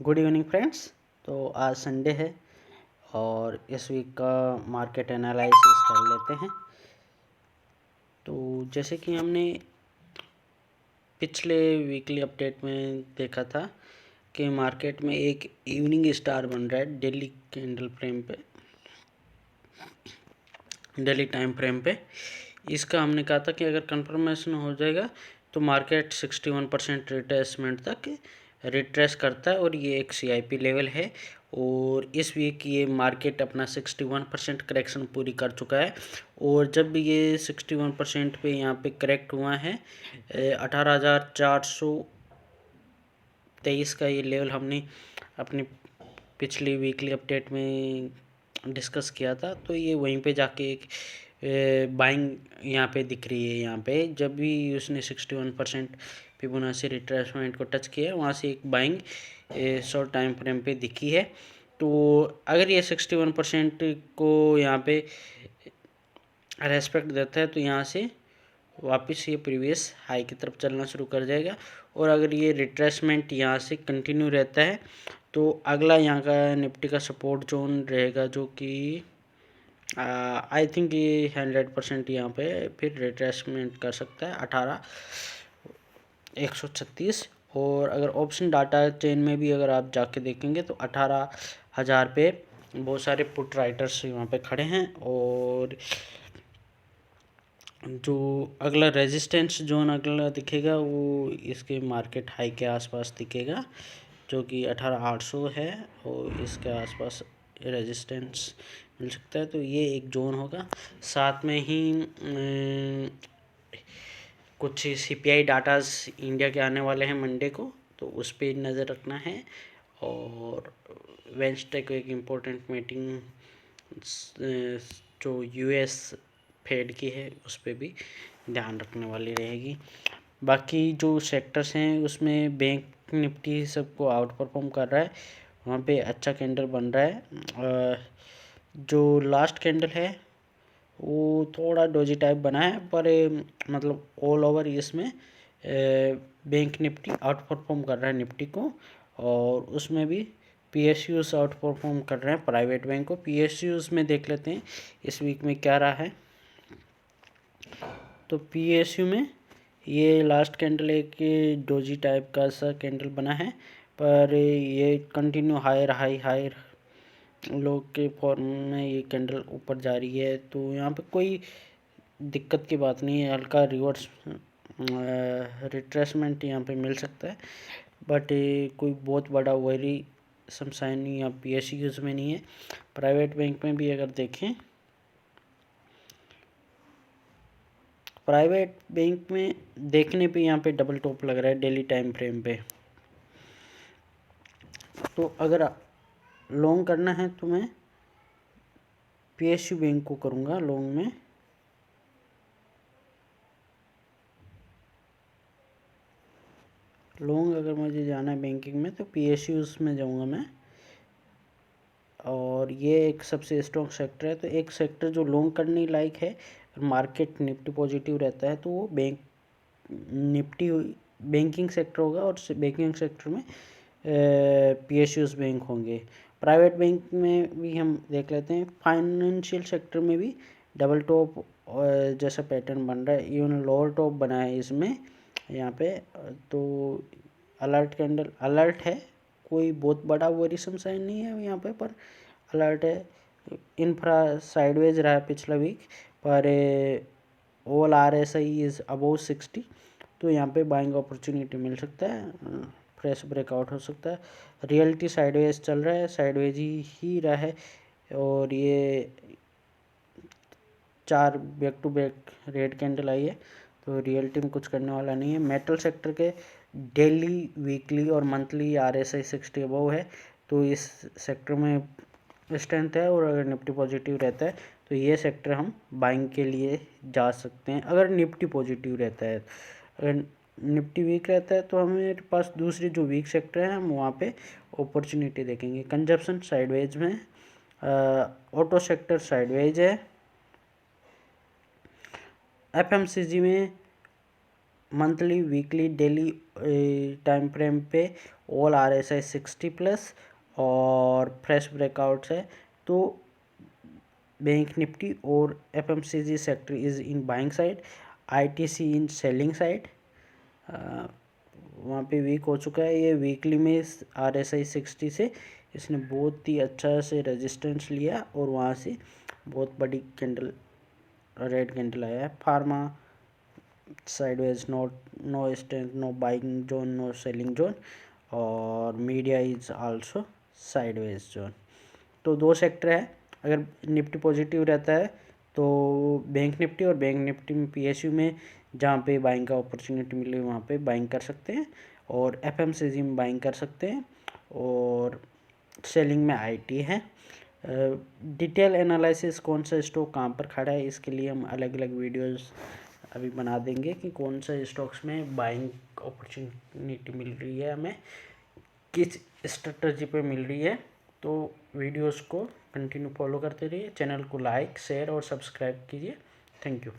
Good evening friends. तो आज Sunday है और इस वीक का मार्केट एनालिसिस कर लेते हैं। तो जैसे कि हमने पिछले वीकली अपडेट में देखा था कि मार्केट में एक इवनिंग स्टार बन रहा है डेली कैंडल फ्रेम पे, डेली टाइम फ्रेम पे। इसका हमने कहा था कि अगर कंफर्मेशन हो जाएगा तो मार्केट 61% रिट्रेसमेंट तक रिट्रेस करता है और ये एक CIP लेवल है। और इस वीक ये मार्केट अपना 61% करेक्शन पूरी कर चुका है। और जब भी ये 61% पे यहाँ पे करेक्ट हुआ है 18,423 का ये लेवल हमने अपनी पिछली वीकली अपडेट में डिस्कस किया था। तो ये वहीं पे जाके एक बाइंग यहाँ पे दिख रही है। यहाँ पे जब भी उसने 61% फिबोनाची रिट्रेसमेंट को टच किया वहाँ से एक बाइंग शॉर्ट टाइम फ्रेम पे दिखी है। तो अगर ये 61% को यहाँ पे रेस्पेक्ट देता है तो यहाँ से वापस ये प्रीवियस हाई की तरफ चलना शुरू कर जाएगा। और अगर ये रिट्रेसमेंट यहाँ से कंटिन्यू रहता है तो अगला यहाँ का निफ्टी का सपोर्ट जोन रहेगा, जो कि आई थिंक ये 100% यहाँ पे फिर रिट्रेसमेंट कर सकता है 18,136। और अगर ऑप्शन डाटा चेन में भी अगर आप जाके देखेंगे तो 18,000 पे बहुत सारे पुट राइटर्स यहाँ पे खड़े हैं। और जो अगला रेजिस्टेंस जोन अगला दिखेगा वो इसके मार्केट हाई के आसपास दिखेगा, जो कि 18,800 है और इसके आसपास रेजिस्टेंस मिल सकता है। तो ये एक जोन होगा। साथ में ही कुछ CPI डाटाज इंडिया के आने वाले हैं मंडे को, तो उस पर नज़र रखना है। और वेंसडे को एक इम्पोर्टेंट मीटिंग जो US फेड की है उस पर भी ध्यान रखने वाली रहेगी। बाकी जो सेक्टर्स हैं उसमें बैंक निफ्टी सबको आउट परफॉर्म कर रहा है, वहाँ पे अच्छा कैंडल बन रहा है। जो लास्ट कैंडल है वो थोड़ा डोजी टाइप बना है, पर मतलब ऑल ओवर इसमें बैंक निफ्टी आउट परफॉर्म कर रहा है निफ्टी को। और उसमें भी PSUs आउट परफॉर्म कर रहे हैं प्राइवेट बैंक को। PSUs में देख लेते हैं इस वीक में क्या रहा है। तो PSU में ये लास्ट कैंडल एक डोजी टाइप का सा कैंडल बना है, पर ये कंटिन्यू हायर हाई हायर लोग के फॉर्म में ये कैंडल ऊपर जा रही है। तो यहाँ पे कोई दिक्कत की बात नहीं है, हल्का रिवर्स रिट्रेसमेंट यहाँ पे मिल सकता है, बट कोई बहुत बड़ा वरी समसाइन यहाँ PSUs में नहीं है। प्राइवेट बैंक में भी अगर देखें, प्राइवेट बैंक में देखने पे यहाँ पे डबल टॉप लग रहा है डेली टाइम फ्रेम पे। तो अगर लॉन्ग करना है तो मैं PSU बैंक को करूँगा लॉन्ग में। लॉन्ग अगर मुझे जाना है बैंकिंग में तो PSUs में जाऊँगा मैं। और ये एक सबसे स्ट्रॉन्ग सेक्टर है। तो एक सेक्टर जो लॉन्ग करने लायक है, मार्केट निफ्टी पॉजिटिव रहता है तो वो निफ्टी बैंकिंग सेक्टर होगा। और बैंकिंग सेक्टर में PSUs बैंक होंगे। प्राइवेट बैंक में भी हम देख लेते हैं। फाइनेंशियल सेक्टर में भी डबल टॉप जैसा पैटर्न बन रहा है, इवन लोअर टॉप बना है इसमें यहाँ पे। तो अलर्ट कैंडल अलर्ट है, कोई बहुत बड़ा वरीसम साइन नहीं है यहाँ पे, पर अलर्ट है। इंफ्रा साइडवेज रहा है पिछला वीक, पर ऑल RSI इज़ अबोव 60। तो यहाँ पे बाइंग अपॉर्चुनिटी मिल सकता है, फ्रेश ब्रेकआउट हो सकता है। रियल्टी साइडवेज चल रहा है, साइडवेज ही रहा है। और ये 4 back to back red candle आई है, तो रियल्टी में कुछ करने वाला नहीं है। मेटल सेक्टर के डेली वीकली और मंथली RSI 60 अबव है, तो इस सेक्टर में स्ट्रेंथ है। और अगर निफ्टी पॉजिटिव रहता है तो ये सेक्टर हम बाइंग के लिए जा सकते हैं अगर निफ्टी पॉजिटिव रहता है। अगर निफ्टी वीक रहता है तो हमारे पास दूसरी जो वीक सेक्टर है हम वहाँ पे अपॉर्चुनिटी देखेंगे। कंजप्शन साइडवेज में, ऑटो सेक्टर साइडवेज है। FMCG में monthly, weekly, daily time frame पे ऑल RSI 60+ और फ्रेश ब्रेकआउट्स है। तो बैंक निफ्टी और FMCG sector is in buying side, ITC in selling side. वहाँ पे वीक हो चुका है ये। वीकली में RSI 60 से इसने बहुत ही अच्छा से रेजिस्टेंस लिया और वहाँ से बहुत बड़ी कैंडल, रेड कैंडल आया है। Pharma sideways, no strength, no buying zone, no selling zone, और media is also sideways zone. तो 2 सेक्टर है। अगर निफ्टी पॉजिटिव रहता है तो बैंक निफ्टी और बैंक निफ्टी में PSU में जहाँ पे बाइंग का अपॉर्चुनिटी मिले वहाँ पे बाइंग कर सकते हैं, और FMCG में बाइंग कर सकते हैं, और सेलिंग में IT है। डिटेल एनालिसिस कौन सा स्टॉक कहाँ पर खड़ा है, इसके लिए हम अलग अलग वीडियोस अभी बना देंगे कि कौन सा स्टॉक्स में बाइंग अपॉर्चुनिटी मिल रही है, हमें किस स्ट्रेटजी पे मिल रही है। तो वीडियोस को कंटिन्यू फॉलो करते रहिए, चैनल को लाइक, शेयर और सब्सक्राइब कीजिए। Thank you.